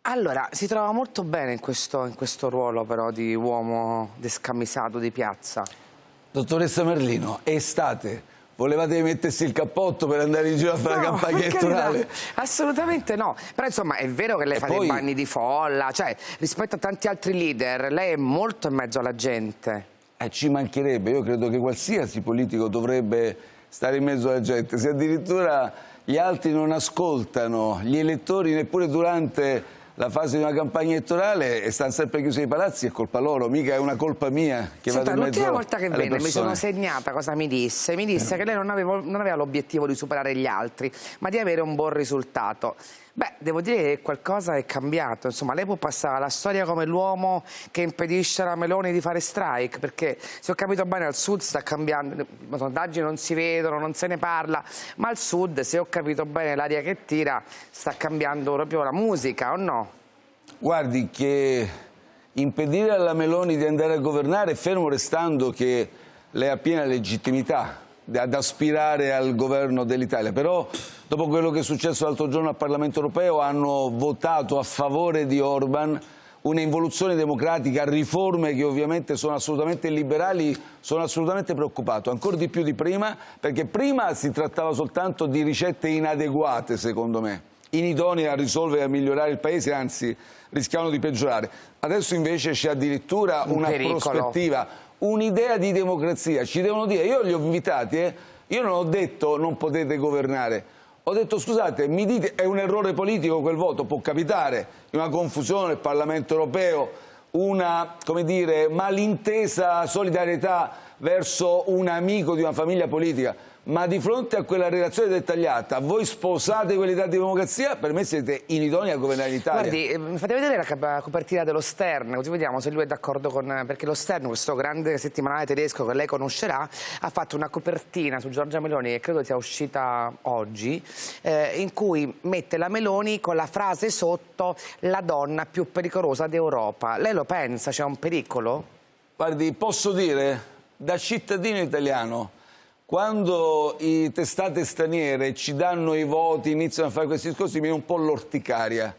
Allora, si trova molto bene in questo ruolo però di uomo descamisato di piazza. Dottoressa Merlino, è estate. Volevate mettersi il cappotto per andare in giro a fare la campagna elettorale? Assolutamente no. Però insomma è vero che lei fa dei bagni di folla, cioè rispetto a tanti altri leader, lei è molto in mezzo alla gente. Ci mancherebbe, io credo che qualsiasi politico dovrebbe stare in mezzo alla gente. Se addirittura gli altri non ascoltano gli elettori neppure durante la fase di una campagna elettorale e stanno sempre chiusi nei palazzi, è colpa loro, mica è una colpa mia che vado in mezzo alle persone. L'ultima volta che venne mi sono segnata cosa mi disse. Mi disse che lei non aveva l'obiettivo di superare gli altri, ma di avere un buon risultato. Beh, devo dire che qualcosa è cambiato, insomma, lei può passare alla storia come l'uomo che impedisce alla Meloni di fare strike, perché se ho capito bene al sud sta cambiando, i sondaggi non si vedono, non se ne parla, ma al sud, se ho capito bene l'aria che tira, sta cambiando proprio la musica, o no? Guardi che impedire alla Meloni di andare a governare, fermo restando che lei ha piena legittimità ad aspirare al governo dell'Italia, però dopo quello che è successo l'altro giorno al Parlamento europeo hanno votato a favore di Orban, una involuzione democratica, riforme che ovviamente sono assolutamente illiberali. Sono assolutamente preoccupato, ancora di più di prima, perché prima si trattava soltanto di ricette inadeguate, secondo me, inidonee a risolvere e a migliorare il Paese, anzi rischiavano di peggiorare. Adesso invece c'è addirittura una prospettiva, un'idea di democrazia. Ci devono dire, io li ho invitati, io non ho detto non potete governare, ho detto scusate, mi dite è un errore politico quel voto, può capitare, una confusione nel Parlamento europeo, una, come dire, malintesa solidarietà verso un amico di una famiglia politica, ma di fronte a quella relazione dettagliata, voi sposate quell'idea di democrazia, per me siete inidonei a governare l'Italia. Guardi, mi fate vedere la copertina dello Stern, così vediamo se lui è d'accordo con... Perché lo Stern, questo grande settimanale tedesco che lei conoscerà, ha fatto una copertina su Giorgia Meloni, che credo sia uscita oggi, in cui mette la Meloni con la frase sotto "la donna più pericolosa d'Europa". Lei lo pensa? C'è un pericolo? Guardi, posso dire, da cittadino italiano, quando i testate straniere ci danno i voti, iniziano a fare questi discorsi, mi viene un po' l'orticaria.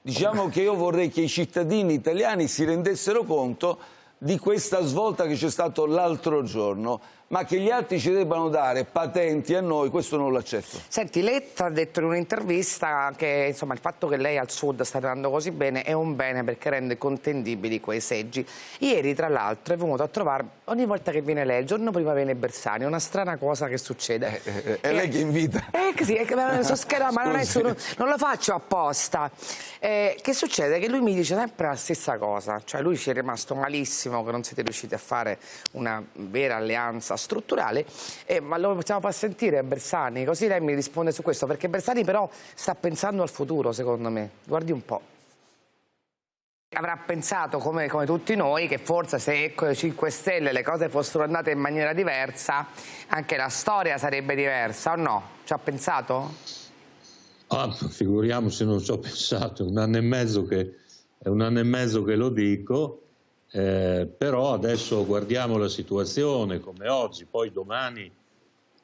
Diciamo che io vorrei che i cittadini italiani si rendessero conto di questa svolta che c'è stato l'altro giorno, ma che gli altri ci debbano dare patenti a noi, questo non lo accetto. Senti, Letta ha detto in un'intervista che insomma, il fatto che lei al sud sta andando così bene è un bene perché rende contendibili quei seggi. Ieri, tra l'altro, è venuto a trovare, ogni volta che viene lei, il giorno prima viene Bersani, è una strana cosa che succede. È lei che invita. Sì, è che so scherzo, ma non lo faccio apposta. Che succede? Che lui mi dice sempre la stessa cosa, cioè lui ci è rimasto malissimo che non siete riusciti a fare una vera alleanza strutturale, ma lo possiamo far sentire a Bersani, così lei mi risponde su questo, perché Bersani però sta pensando al futuro, secondo me. Guardi un po'. Avrà pensato, come tutti noi, che forse se con i 5 Stelle le cose fossero andate in maniera diversa, anche la storia sarebbe diversa, o no? Ci ha pensato? Figuriamoci se non ci ho pensato, è un anno e mezzo che lo dico. Però adesso guardiamo la situazione come oggi, poi domani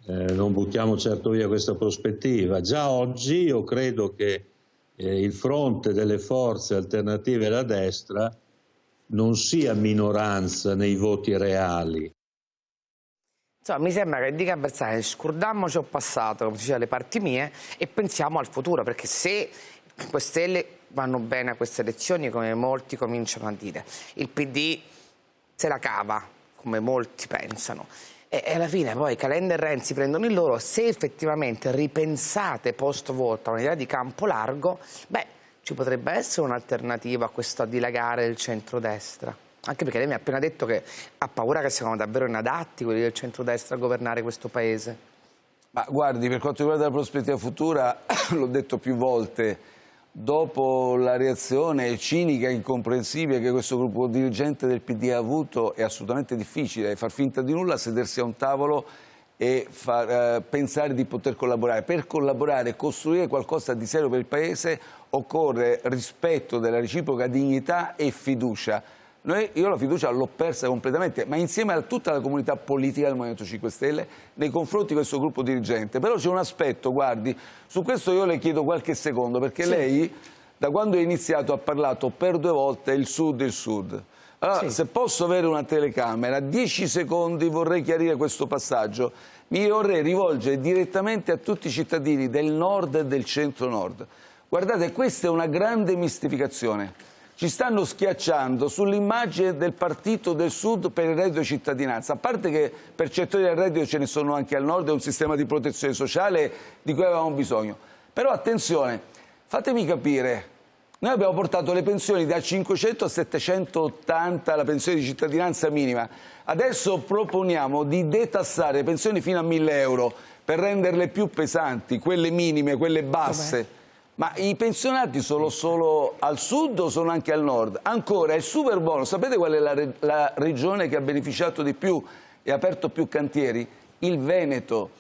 non buttiamo certo via questa prospettiva. Già oggi io credo che il fronte delle forze alternative alla destra non sia minoranza nei voti reali. Insomma, mi sembra che dica a Bersani, scordammoci il passato, come diceva le parti mie, e pensiamo al futuro, perché se queste Stelle vanno bene a queste elezioni, come molti cominciano a dire, il PD se la cava, come molti pensano, e alla fine poi Calenda e Renzi prendono il loro. Se effettivamente ripensate post voto un'idea di campo largo, beh, ci potrebbe essere un'alternativa a questo dilagare del centrodestra, anche perché lei mi ha appena detto che ha paura che siano davvero inadatti quelli del centrodestra a governare questo paese. Ma guardi, per quanto riguarda la prospettiva futura, l'ho detto più volte, dopo la reazione cinica e incomprensibile che questo gruppo dirigente del PD ha avuto, è assolutamente difficile far finta di nulla, sedersi a un tavolo e pensare di poter collaborare. Per collaborare e costruire qualcosa di serio per il Paese occorre rispetto della reciproca dignità e fiducia. Io la fiducia l'ho persa completamente, ma insieme a tutta la comunità politica del Movimento 5 Stelle nei confronti di questo gruppo dirigente. Però c'è un aspetto, guardi, su questo io le chiedo qualche secondo, perché sì, lei da quando è iniziato ha parlato per 2 volte il Sud, il Sud. Allora, Sì. se posso avere una telecamera, 10 secondi vorrei chiarire questo passaggio. Mi vorrei rivolgere direttamente a tutti i cittadini del Nord e del Centro-Nord. Guardate, questa è una grande mistificazione. Ci stanno schiacciando sull'immagine del partito del Sud per il reddito di cittadinanza. A parte che percettori del reddito ce ne sono anche al Nord, è un sistema di protezione sociale di cui avevamo bisogno. Però attenzione, fatemi capire, noi abbiamo portato le pensioni da 500 a 780, la pensione di cittadinanza minima. Adesso proponiamo di detassare le pensioni fino a 1.000 euro per renderle più pesanti, quelle minime, quelle basse. Ma i pensionati sono solo al sud o sono anche al nord? Ancora, il super bonus, sapete qual è la regione che ha beneficiato di più e ha aperto più cantieri? Il Veneto.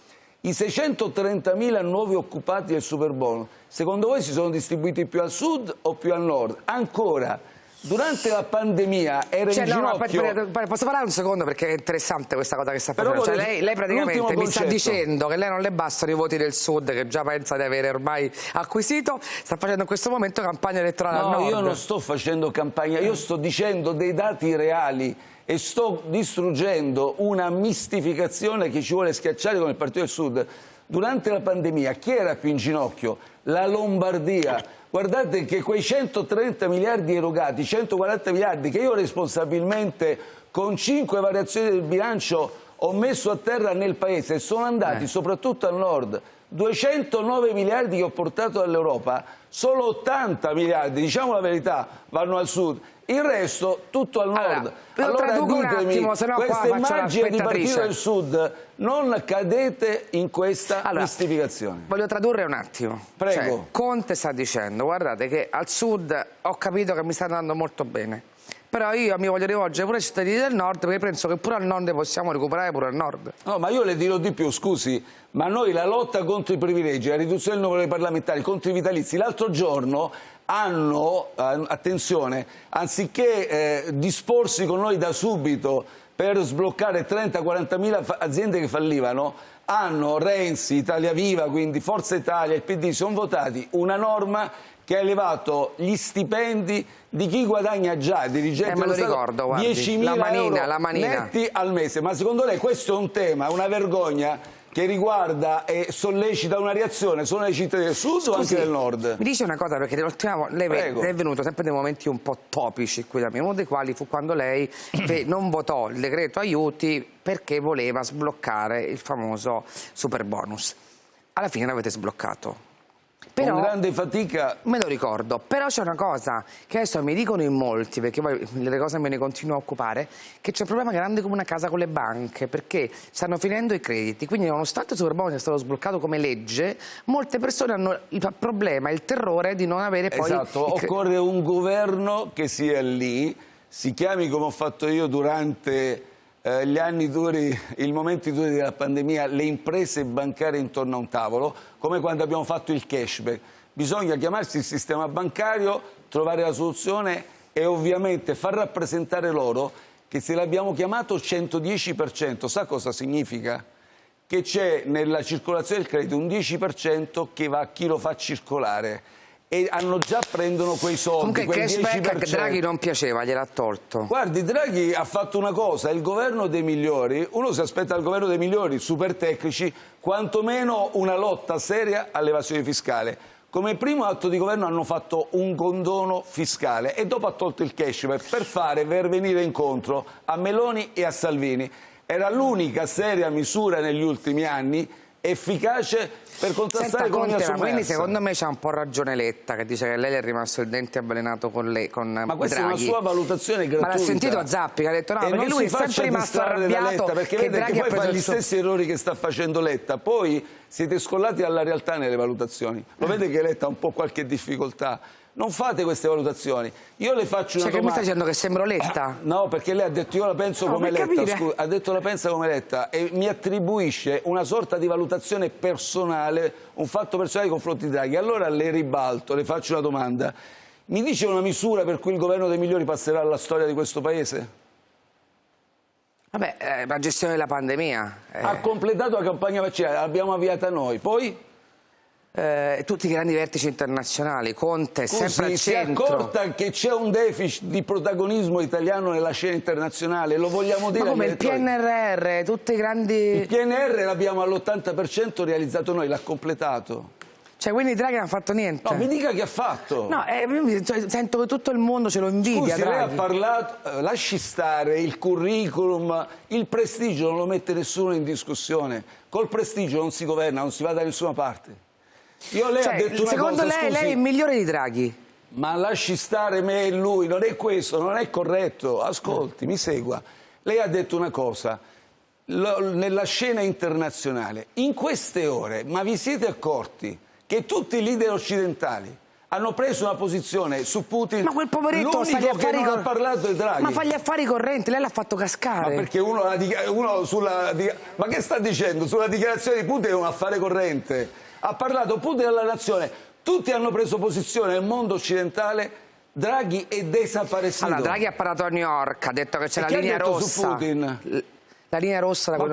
I 630.000 nuovi occupati del super bonus, secondo voi si sono distribuiti più al sud o più al nord? Ancora, durante la pandemia era in ginocchio... Posso parlare un secondo perché è interessante questa cosa che sta Però facendo. Cioè, lei praticamente mi sta concetto. dicendo che lei non le bastano i voti del sud che già pensa di avere ormai acquisito, sta facendo in questo momento campagna elettorale al nord. No, io non sto facendo campagna, io sto dicendo dei dati reali e sto distruggendo una mistificazione che ci vuole schiacciare come il Partito del Sud. Durante la pandemia chi era più in ginocchio? La Lombardia. Guardate che quei 130 miliardi erogati, 140 miliardi che io responsabilmente con 5 variazioni del bilancio ho messo a terra nel Paese sono andati soprattutto al nord. 209 miliardi che ho portato dall'Europa, solo 80 miliardi, diciamo la verità, vanno al sud. Il resto tutto al nord. Allora ditemi, un attimo, se no questa qua immagine di Partito del Sud, non cadete in questa mistificazione. Voglio tradurre un attimo. Prego. Cioè, Conte sta dicendo, guardate che al sud ho capito che mi sta andando molto bene, però io mi voglio rivolgere pure ai cittadini del nord perché penso che pure al nord possiamo recuperare pure al nord. No, ma io le dirò di più, scusi, ma noi la lotta contro i privilegi, la riduzione del numero dei parlamentari, contro i vitalizi, l'altro giorno hanno, attenzione, anziché disporsi con noi da subito per sbloccare 30-40 mila aziende che fallivano, hanno Renzi, Italia Viva, quindi Forza Italia e il PD sono votati una norma che ha elevato gli stipendi di chi guadagna già, dirigenti dello Stato, 10.000 euro netti al mese. Ma secondo lei questo è un tema, una vergogna che riguarda e sollecita una reazione solo ai cittadini del sud o anche del nord? Mi dice una cosa, perché l'ultima volta lei è venuto sempre dei momenti un po' topici qui da me, uno dei quali fu quando lei non votò il decreto aiuti perché voleva sbloccare il famoso super bonus. Alla fine l'avete sbloccato. Però, con grande fatica. Me lo ricordo, però c'è una cosa che adesso mi dicono in molti, perché poi le cose me ne continuo a occupare, che c'è un problema grande come una casa con le banche, perché stanno finendo i crediti, quindi nonostante il superbonus sia stato sbloccato come legge, molte persone hanno il problema, il terrore di non avere poi... Esatto, occorre un governo che sia lì, si chiami come ho fatto io durante... gli anni duri, i momenti duri della pandemia, le imprese bancarie intorno a un tavolo, come quando abbiamo fatto il cashback. Bisogna chiamarsi il sistema bancario, trovare la soluzione e ovviamente far rappresentare loro che se l'abbiamo chiamato 110%, sa cosa significa? Che c'è nella circolazione del credito un 10% che va a chi lo fa circolare. E prendono quei soldi. Comunque il cashback a Draghi non piaceva, gliel'ha tolto. Guardi, Draghi ha fatto una cosa, il governo dei migliori, uno si aspetta dal governo dei migliori, super tecnici, quantomeno una lotta seria all'evasione fiscale. Come primo atto di governo hanno fatto un condono fiscale e dopo ha tolto il cashback per venire incontro a Meloni e a Salvini. Era l'unica seria misura negli ultimi anni efficace per contrastare l'economia sommersa. Quindi secondo me c'ha un po' ragione Letta che dice che lei è rimasto il dente avvelenato con ma questa Draghi. È una sua valutazione gratuita. Ma l'ha sentito Zappi che ha detto no, e perché lui è sempre rimasto arrabbiato perché vede che poi fa gli stessi errori che sta facendo Letta, poi siete scollati dalla realtà nelle valutazioni. Lo vede che Letta ha un po' qualche difficoltà. Non fate queste valutazioni. Io le faccio una domanda. Che mi sta dicendo che sembro Letta? No, perché lei ha detto io la penso come Letta, scusa, ha detto la pensa come Letta e mi attribuisce una sorta di valutazione personale, un fatto personale nei confronti di Draghi. Allora le ribalto, le faccio una domanda. Mi dice una misura per cui il governo dei migliori passerà alla storia di questo Paese? Vabbè, la gestione della pandemia. Ha completato la campagna vaccinale, l'abbiamo avviata noi, poi? tutti i grandi vertici internazionali, Conte è sempre al si è centro. accorta che c'è un deficit di protagonismo italiano nella scena internazionale, lo vogliamo dire? Ma come il PNRR, tutti i grandi... Il PNR l'abbiamo all'80% realizzato noi, l'ha completato. Cioè, quindi Draghi non ha fatto niente? No, mi dica che ha fatto. No, sento che tutto il mondo ce lo invidia. Scusi, Draghi. lei ha parlato, lasci stare il curriculum, il prestigio non lo mette nessuno in discussione. Col prestigio non si governa, non si va da nessuna parte. Lei ha detto una secondo cosa, lei, scusi, lei è il migliore di Draghi? ma lasci stare me e lui, non è questo, non è corretto. Ascolti, mi segua. Lei ha detto una cosa, nella scena internazionale, in queste ore, ma vi siete accorti che tutti i leader occidentali hanno preso una posizione su Putin? Ma quel poveretto fa gli l'unico che affari non ha parlato è Draghi. Ma fa gli affari correnti, lei l'ha fatto cascare. Ma perché ma che sta dicendo? Sulla dichiarazione di Putin è un affare corrente. Ha parlato Putin alla nazione, tutti hanno preso posizione nel mondo occidentale, Draghi è desaparecido. Allora, Draghi ha parlato a New York, ha detto che c'è la Che ha linea detto rossa. su Putin? La linea rossa da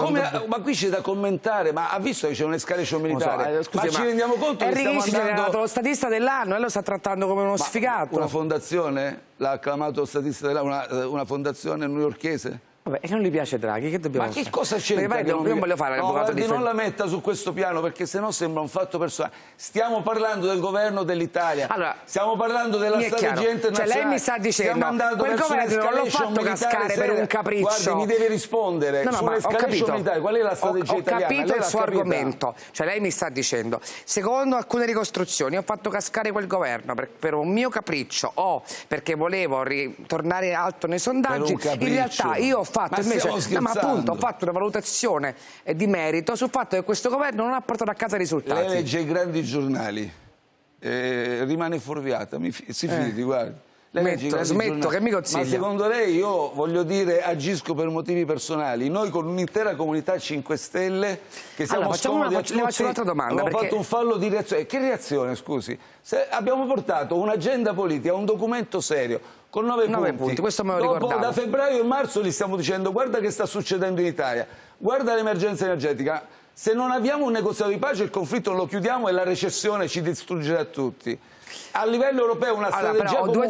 Ma qui c'è da commentare, ma ha visto che c'è un'escalation militare? Scusi, ma ci rendiamo conto che stiamo Enrico andando... dato lo statista dell'anno, lei lo sta trattando come uno sfigato. Una fondazione? L'ha acclamato statista dell'anno, una fondazione newyorkese? Vabbè, e non gli piace Draghi, che dobbiamo fare? Ma che cosa c'entra? Io non voglio fare l'avvocato di non la metta su questo piano, perché sennò sembra un fatto personale. Stiamo parlando del governo dell'Italia, allora, stiamo parlando della strategia internazionale. Cioè lei mi sta dicendo, quel governo non l'ho fatto cascare per un capriccio. Guardi, mi deve rispondere sull'escalation militare, qual è la strategia italiana? Ho capito il suo argomento, cioè lei mi sta dicendo, secondo alcune ricostruzioni ho fatto cascare quel governo per un mio capriccio o perché volevo ritornare alto nei sondaggi. In realtà io ho fatto invece... No, ma appunto ho fatto una valutazione di merito sul fatto che questo governo non ha portato a casa risultati. Lei legge i grandi giornali, rimane fuorviata, si fidi, guardi. Smetto, che mi consiglia? Ma secondo lei, io voglio dire, agisco per motivi personali. Noi con un'intera comunità 5 Stelle che siamo scomodi a tutti, le faccio un'altra domanda. Abbiamo fatto un fallo di reazione. Che reazione, scusi? Abbiamo portato un'agenda politica, un documento serio, con 9 punti. Questo me lo ricordavo. Da febbraio e marzo gli stiamo dicendo guarda che sta succedendo in Italia, guarda l'emergenza energetica. Se non abbiamo un negoziato di pace il conflitto lo chiudiamo e la recessione ci distruggerà tutti. A livello europeo una strategia comune. Ho due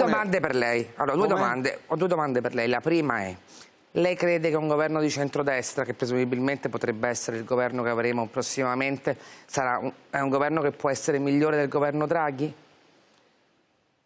domande per lei. La prima è, lei crede che un governo di centrodestra, che presumibilmente potrebbe essere il governo che avremo prossimamente, è un governo che può essere migliore del governo Draghi?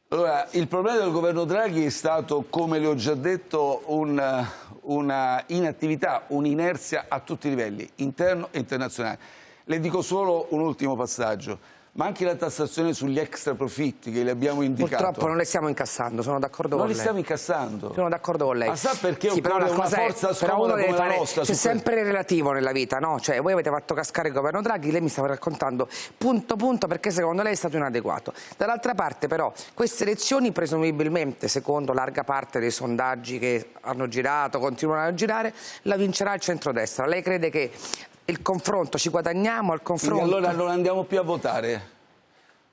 Allora, il problema del governo Draghi è stato, come le ho già detto, una inattività, un'inerzia a tutti i livelli, interno e internazionale. Le dico solo un ultimo passaggio. Ma anche la tassazione sugli extra profitti che le abbiamo indicato. Purtroppo non le stiamo incassando, sono d'accordo con lei. Non li stiamo incassando. Sono d'accordo con lei. Ma sa perché sì, occorre una forza scomoda come la nostra? C'è sempre relativo nella vita, no? Cioè, voi avete fatto cascare il governo Draghi, lei mi stava raccontando punto punto perché secondo lei è stato inadeguato. Dall'altra parte però, queste elezioni presumibilmente, secondo larga parte dei sondaggi che hanno girato, continuano a girare, la vincerà il centrodestra. Lei crede che il confronto, ci guadagniamo al confronto? Quindi allora non andiamo più a votare?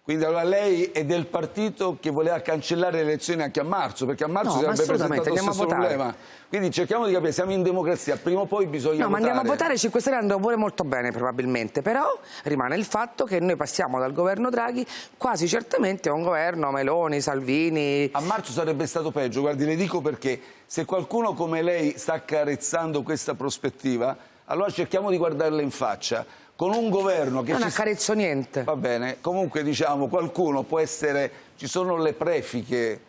Quindi allora lei è del partito che voleva cancellare le elezioni anche a marzo, perché a marzo sarebbe presentato lo stesso problema. Quindi cerchiamo di capire, siamo in democrazia, prima o poi bisogna votare. No, ma andiamo a votare, 5 Stelle andrà pure molto bene probabilmente, però rimane il fatto che noi passiamo dal governo Draghi quasi certamente a un governo Meloni, Salvini... A marzo sarebbe stato peggio, guardi, le dico perché se qualcuno come lei sta accarezzando questa prospettiva, allora cerchiamo di guardarla in faccia. Con un governo che... Non accarezzo niente. Va bene, comunque diciamo qualcuno può essere... Ci sono le prefiche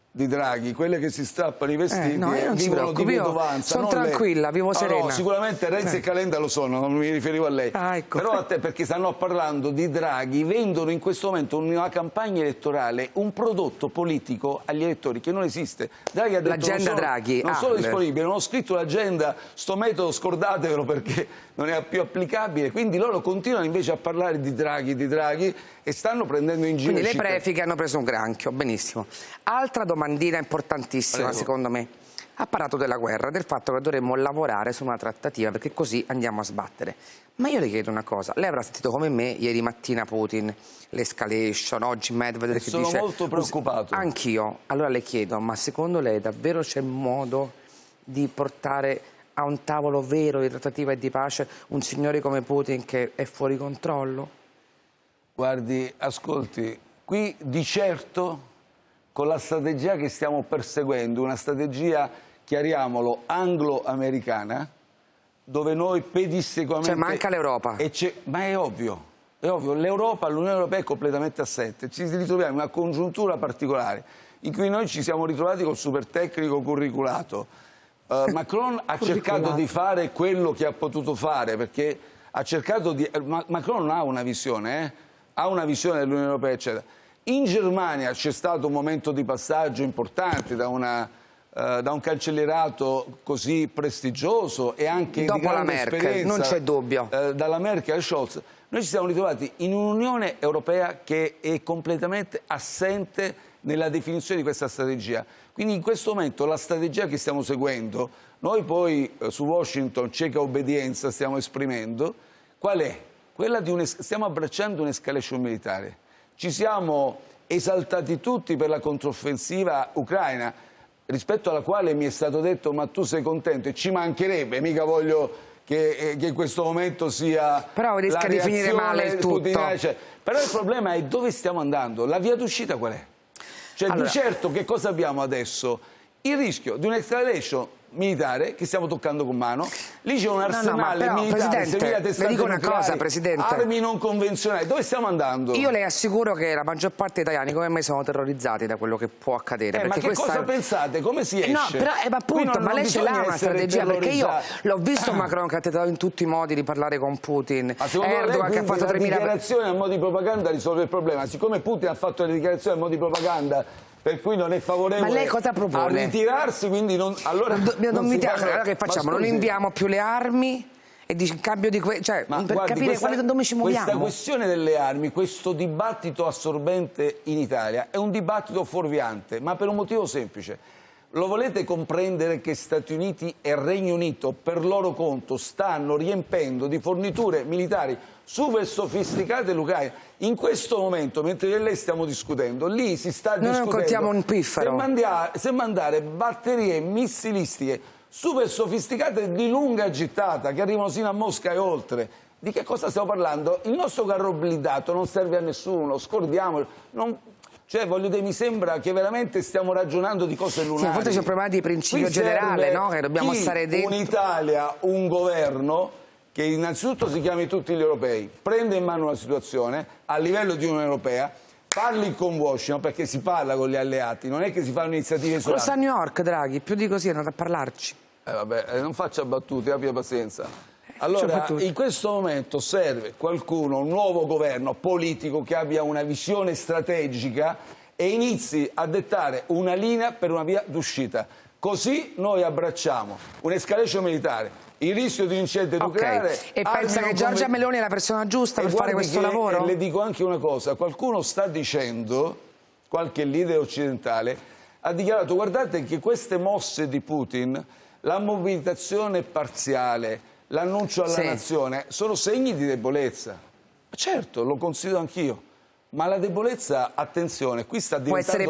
di Draghi, quelle che si strappano i vestiti e vivono di vedovanza. Sono tranquilla, vivo serena. No, sicuramente Renzi e Calenda lo sono, non mi riferivo a lei. Ecco. Però a te, perché stanno parlando di Draghi, vendono in questo momento una campagna elettorale, un prodotto politico agli elettori che non esiste. Draghi ha detto l'agenda Draghi. Non sono disponibile, non ho scritto l'agenda, sto metodo scordatevelo perché non è più applicabile. Quindi loro continuano invece a parlare di Draghi e stanno prendendo in giro. Quindi le prefiche hanno preso un granchio, benissimo. Altra domandina importantissima, secondo me. Ha parlato della guerra, del fatto che dovremmo lavorare su una trattativa perché così andiamo a sbattere. Ma io le chiedo una cosa, lei avrà sentito come me ieri mattina Putin, l'escalation, oggi Medvedev che dice... Sono molto preoccupato. Anch'io. Allora le chiedo, ma secondo lei davvero c'è modo di portare a un tavolo vero di trattativa e di pace un signore come Putin che è fuori controllo? Guardi, ascolti, qui di certo con la strategia che stiamo perseguendo, una strategia, chiariamolo, anglo-americana, dove noi pedissequamente... Cioè manca l'Europa. Ma è ovvio, l'Europa, l'Unione Europea è completamente assente, ci ritroviamo in una congiuntura particolare in cui noi ci siamo ritrovati col super tecnico curriculato. Macron ha cercato di fare quello che ha potuto fare, perché ha cercato di... Macron non ha una visione, ha una visione dell'Unione Europea, eccetera. In Germania c'è stato un momento di passaggio importante da un cancellierato così prestigioso e anche dopo di grande la Merkel, esperienza, non c'è dubbio. Dalla Merkel a Scholz. Noi ci siamo ritrovati in un'Unione Europea che è completamente assente nella definizione di questa strategia. Quindi in questo momento la strategia che stiamo seguendo, noi poi su Washington cieca obbedienza stiamo esprimendo, qual è? Quella di stiamo abbracciando un'escalation militare. Ci siamo esaltati tutti per la controffensiva ucraina, rispetto alla quale mi è stato detto ma tu sei contento, e ci mancherebbe, mica voglio che in questo momento sia... Però rischia di finire male il tutto. Però il problema è dove stiamo andando, la via d'uscita qual è? Cioè allora, di certo che cosa abbiamo adesso? Il rischio di un'escalation militare che stiamo toccando con mano, lì c'è un arsenale militare, le dico una cosa, Presidente, armi non convenzionali, dove stiamo andando? Io le assicuro che la maggior parte dei italiani come me sono terrorizzati da quello che può accadere. Ma che cosa pensate? Come si esce? No, però, appunto, ma lei ce l'ha una strategia, perché io l'ho visto Macron che ha tentato in tutti i modi di parlare con Putin, Erdogan che ha fatto 3.000... La dichiarazione a mo' di propaganda risolve il problema, siccome Putin ha fatto le dichiarazioni a mo' di propaganda per cui non è favorevole. Ma lei cosa propone? A ritirarsi, quindi non... Allora che facciamo? Non inviamo più le armi? E in cambio di cioè, per capire dove ci muoviamo? Questa questione delle armi, questo dibattito assorbente in Italia è un dibattito fuorviante, ma per un motivo semplice. Lo volete comprendere che Stati Uniti e Regno Unito per loro conto stanno riempendo di forniture militari super sofisticate l'Ucraina? In questo momento, mentre lei stiamo discutendo, lì si sta discutendo... Noi non contiamo un piffero. Se mandare batterie missilistiche super sofisticate di lunga gittata che arrivano sino a Mosca e oltre. Di che cosa stiamo parlando? Il nostro carro blindato non serve a nessuno, scordiamolo. Cioè, voglio dire, mi sembra che veramente stiamo ragionando di cose lunari. Sì, forse c'è un problema di principio generale, no? Che dobbiamo stare dentro. Un'Italia, un governo che innanzitutto si chiami tutti gli europei, prende in mano la situazione a livello di Unione Europea, parli con Washington, perché si parla con gli alleati, non è che si fanno iniziative isolate. Lo sa New York, Draghi, più di così è andato a parlarci. Vabbè, non faccia battute, abbia pazienza. Allora, in questo momento serve qualcuno, un nuovo governo politico che abbia una visione strategica e inizi a dettare una linea per una via d'uscita. Così noi abbracciamo un'escalation militare, il rischio di incendio nucleare... E pensa che Giorgia Meloni è la persona giusta per fare questo lavoro? Le dico anche una cosa, qualcuno sta dicendo, qualche leader occidentale, ha dichiarato, guardate che queste mosse di Putin, la mobilitazione parziale, l'annuncio alla nazione, sono segni di debolezza. Certo, lo considero anch'io. Ma la debolezza, attenzione, qui sta diventando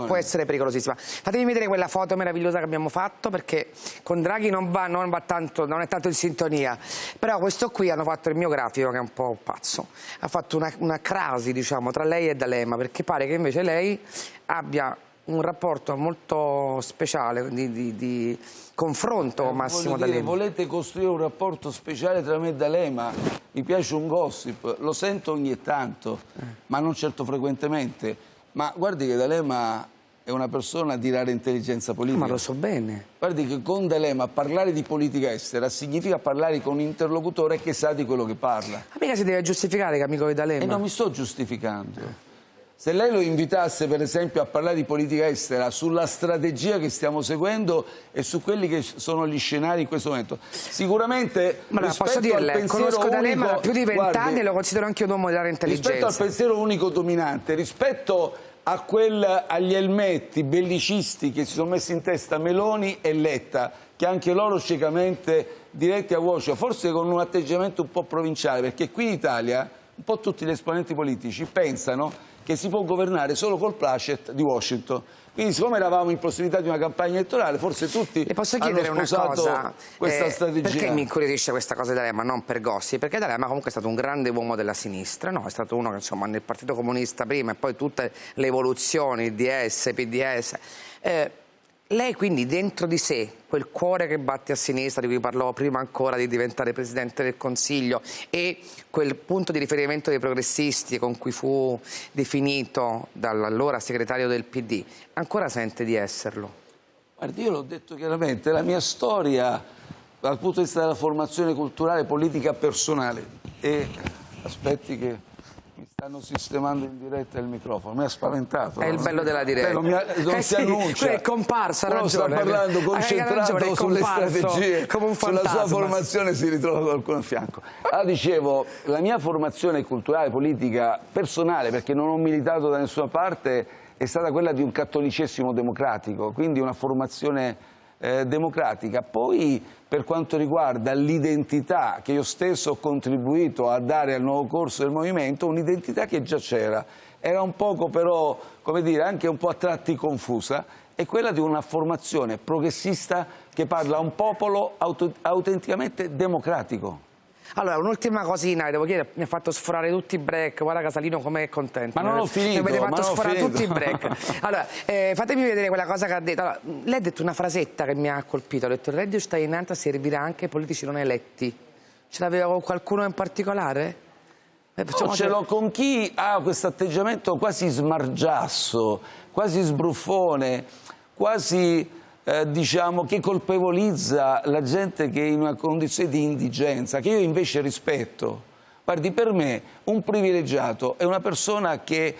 può essere pericolosissima. Fatemi vedere quella foto meravigliosa che abbiamo fatto, perché con Draghi non è tanto in sintonia. Però questo qui hanno fatto il mio grafico, che è un po' pazzo. Ha fatto una crasi, diciamo, tra lei e D'Alema, perché pare che invece lei abbia un rapporto molto speciale di confronto con Massimo D'Alema. Volete costruire un rapporto speciale tra me e D'Alema? Mi piace un gossip, lo sento ogni tanto, ma non certo frequentemente. Ma guardi che D'Alema è una persona di rara intelligenza politica. Ma lo so bene. Guardi che con D'Alema parlare di politica estera significa parlare con un interlocutore che sa di quello che parla. Ma mica si deve giustificare che è amico di D'Alema. E non mi sto giustificando. Se lei lo invitasse per esempio a parlare di politica estera, sulla strategia che stiamo seguendo e su quelli che sono gli scenari in questo momento, sicuramente posso dirle, conosco D'Alema da più di 20 anni e lo considero anche un uomo di rara intelligenza. Rispetto al pensiero unico dominante, rispetto agli elmetti bellicisti che si sono messi in testa Meloni e Letta, che anche loro ciecamente diretti a Washington, forse con un atteggiamento un po' provinciale, perché qui in Italia un po' tutti gli esponenti politici pensano che si può governare solo col placet di Washington. Quindi siccome eravamo in prossimità di una campagna elettorale, forse tutti Le posso hanno chiedere una sposato cosa? questa strategia. Perché mi incuriosisce questa cosa di D'Alema, non per Gossi? Perché D'Alema comunque è stato un grande uomo della sinistra, no? È stato uno che insomma nel Partito Comunista prima e poi tutte le evoluzioni, DS, PDS. Lei quindi dentro di sé, quel cuore che batte a sinistra, di cui parlavo prima ancora di diventare Presidente del Consiglio, e quel punto di riferimento dei progressisti con cui fu definito dall'allora segretario del PD, ancora sente di esserlo? Guardi, io l'ho detto chiaramente, la mia storia dal punto di vista della formazione culturale, politica, personale, e aspetti che mi stanno sistemando in diretta il microfono, mi ha spaventato. È il bello della diretta. Non si annuncia. È comparso, ha uno ragione. sta parlando concentrato ragione, sulle strategie, come un sulla fantasma. sua formazione si ritrova qualcuno a fianco. Allora dicevo, la mia formazione culturale, politica, personale, perché non ho militato da nessuna parte, è stata quella di un cattolicesimo democratico, quindi una formazione democratica. Poi per quanto riguarda l'identità che io stesso ho contribuito a dare al nuovo corso del movimento, un'identità che già c'era, era un poco però, come dire, anche un po' a tratti confusa, è quella di una formazione progressista che parla a un popolo autenticamente democratico. Allora, un'ultima cosina, devo chiedere, mi ha fatto sforare tutti i break, guarda Casalino com'è contento. Ma non ho finito, mi avete fatto sforare finito. tutti i break. Allora, fatemi vedere quella cosa che ha detto. Allora, lei ha detto una frasetta che mi ha colpito, ha detto il reddito di cittadinanza servirà anche ai politici non eletti. Ce l'aveva con qualcuno in particolare? No, ce l'ho con chi ha questo atteggiamento quasi smargiasso, quasi sbruffone, quasi... diciamo che colpevolizza la gente che è in una condizione di indigenza, che io invece rispetto. Guardi, per me un privilegiato è una persona che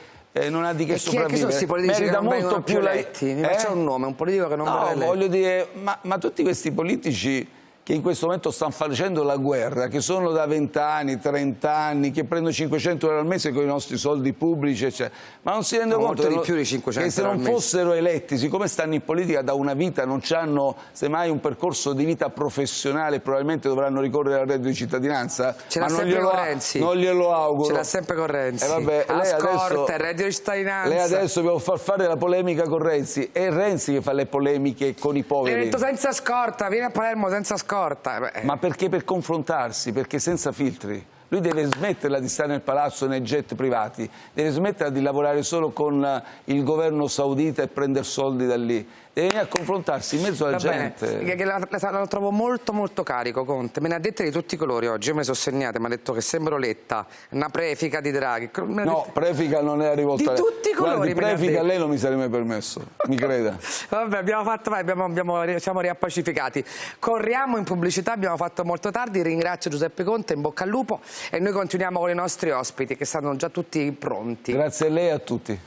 non ha di che sopravvivere. Chi sono questi politici merita che non molto più eletti? Mi faccia un nome, un politico che non verrà eletto. Voglio dire, ma tutti questi politici che in questo momento stanno facendo la guerra, che sono da 20 anni, 30 anni, che prendono 500 euro al mese con i nostri soldi pubblici, eccetera. Ma non si rendono conto di più di 500 che se euro non al mese. fossero eletti, siccome stanno in politica da una vita, non hanno semmai un percorso di vita professionale, probabilmente dovranno ricorrere al reddito di cittadinanza. Ce l'ha sempre con Renzi. Non glielo auguro. Ce l'ha sempre con Renzi. Vabbè, lei adesso, il reddito di cittadinanza. Lei adesso può far fare la polemica con Renzi. È Renzi che fa le polemiche con i poveri. L'hai detto senza scorta, vieni a Palermo senza scorta. Ma perché per confrontarsi, perché senza filtri. Lui deve smetterla di stare nel palazzo nei jet privati, deve smetterla di lavorare solo con il governo saudita e prendere soldi da lì. Deve venire a confrontarsi in mezzo alla gente. La trovo molto molto carico, Conte. Me ne ha dette di tutti i colori oggi. Io me le sono segnate, mi ha detto che sembro Letta, una prefica di Draghi. No, prefica non è rivolta a lei. Di tutti i colori. Guardi, prefica a lei non mi sarei mai permesso, mi creda. Vabbè, abbiamo fatto, siamo riappacificati. Corriamo in pubblicità, abbiamo fatto molto tardi. Ringrazio Giuseppe Conte, in bocca al lupo, e noi continuiamo con i nostri ospiti che stanno già tutti pronti. Grazie a lei e a tutti.